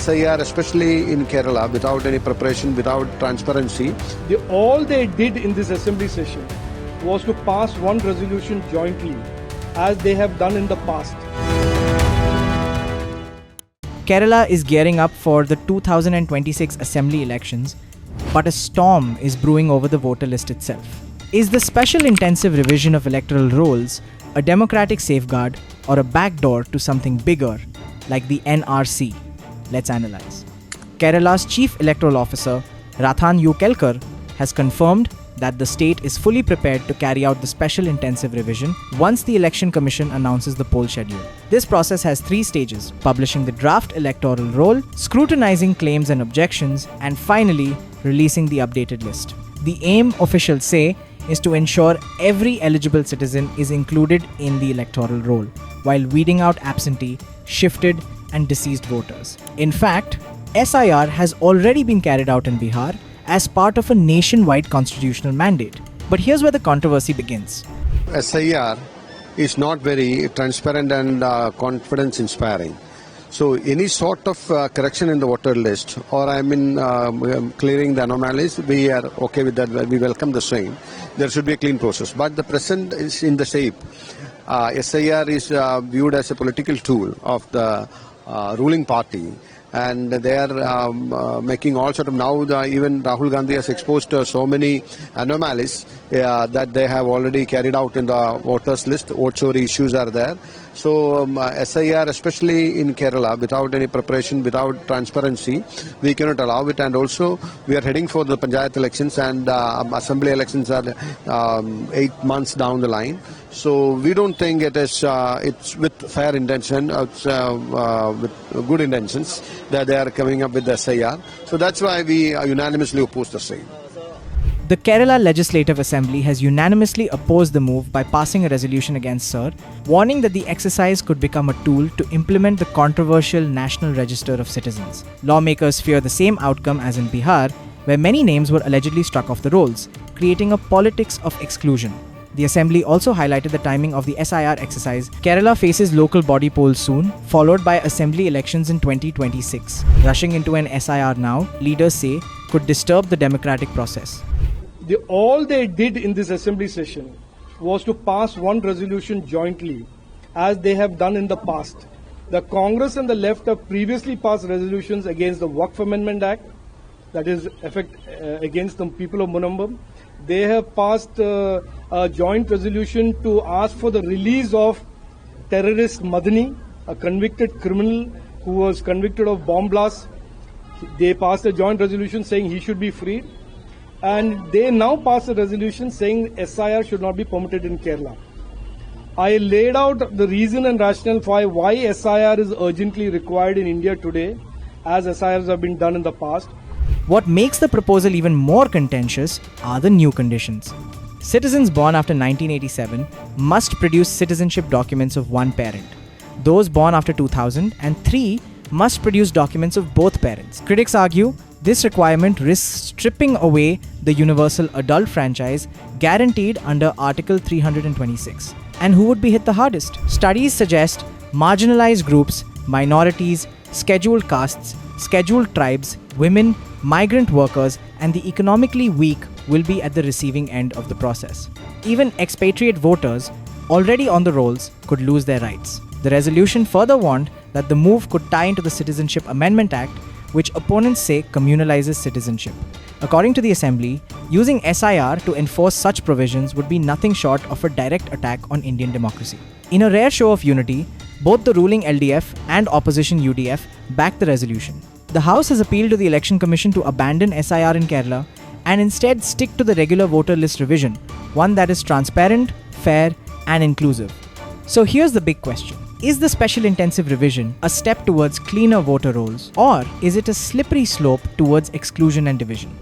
SIR, especially in Kerala, without any preparation, without transparency. All they did in this assembly session was to pass one resolution jointly, as they have done in the past. Kerala is gearing up for the 2026 assembly elections, but a storm is brewing over the voter list itself. Is the special intensive revision of electoral rolls a democratic safeguard or a backdoor to something bigger, like the NRC? Let's analyze. Kerala's Chief Electoral Officer, Rathan U. Kelkar, has confirmed that the state is fully prepared to carry out the special intensive revision once the Election Commission announces the poll schedule. This process has 3 stages: publishing the draft electoral roll, scrutinizing claims and objections, and finally, releasing the updated list. The aim, officials say, is to ensure every eligible citizen is included in the electoral roll, while weeding out absentee, shifted, and deceased voters. In fact, SIR has already been carried out in Bihar as part of a nationwide constitutional mandate. But here's where the controversy begins. SIR is not very transparent and confidence-inspiring. So any sort of correction in the voter list, or clearing the anomalies, we are okay with that. We welcome the same. There should be a clean process. But the present is in the shape. SIR is viewed as a political tool of the ruling party. And they are making all sort of, now even Rahul Gandhi has exposed so many anomalies that they have already carried out in the voters list. Vote chori issues are there. So SIR, especially in Kerala, without any preparation, without transparency, we cannot allow it. And also we are heading for the Panchayat elections, and assembly elections are 8 months down the line. So we don't think it is. It's with fair intention, with good intentions that they are coming up with the SIR. So that's why we unanimously oppose the same. The Kerala Legislative Assembly has unanimously opposed the move by passing a resolution against SIR, warning that the exercise could become a tool to implement the controversial National Register of Citizens. Lawmakers fear the same outcome as in Bihar, where many names were allegedly struck off the rolls, creating a politics of exclusion. The Assembly also highlighted the timing of the SIR exercise. Kerala faces local body polls soon, followed by Assembly elections in 2026. Rushing into an SIR now, leaders say, could disturb the democratic process. All they did in this assembly session was to pass one resolution jointly, as they have done in the past. The Congress and the left have previously passed resolutions against the Waqf Amendment Act, that is against the people of Munampam. They have passed a joint resolution to ask for the release of terrorist Madani, a convicted criminal who was convicted of bomb blasts. They passed a joint resolution saying he should be freed. And they now passed a resolution saying SIR should not be permitted in Kerala. I laid out the reason and rationale for why SIR is urgently required in India today, as SIRs have been done in the past. What makes the proposal even more contentious are the new conditions. Citizens born after 1987 must produce citizenship documents of one parent. Those born after 2003 must produce documents of both parents. Critics argue this requirement risks stripping away the universal adult franchise guaranteed under Article 326. And who would be hit the hardest? Studies suggest marginalized groups, minorities, scheduled castes, scheduled tribes, women, migrant workers, and the economically weak will be at the receiving end of the process. Even expatriate voters already on the rolls could lose their rights. The resolution further warned that the move could tie into the Citizenship Amendment Act, which opponents say communalizes citizenship. According to the Assembly, using SIR to enforce such provisions would be nothing short of a direct attack on Indian democracy. In a rare show of unity, both the ruling LDF and opposition UDF backed the resolution. The House has appealed to the Election Commission to abandon SIR in Kerala and instead stick to the regular voter list revision, one that is transparent, fair, and inclusive. So here's the big question. Is the special intensive revision a step towards cleaner voter rolls, or is it a slippery slope towards exclusion and division?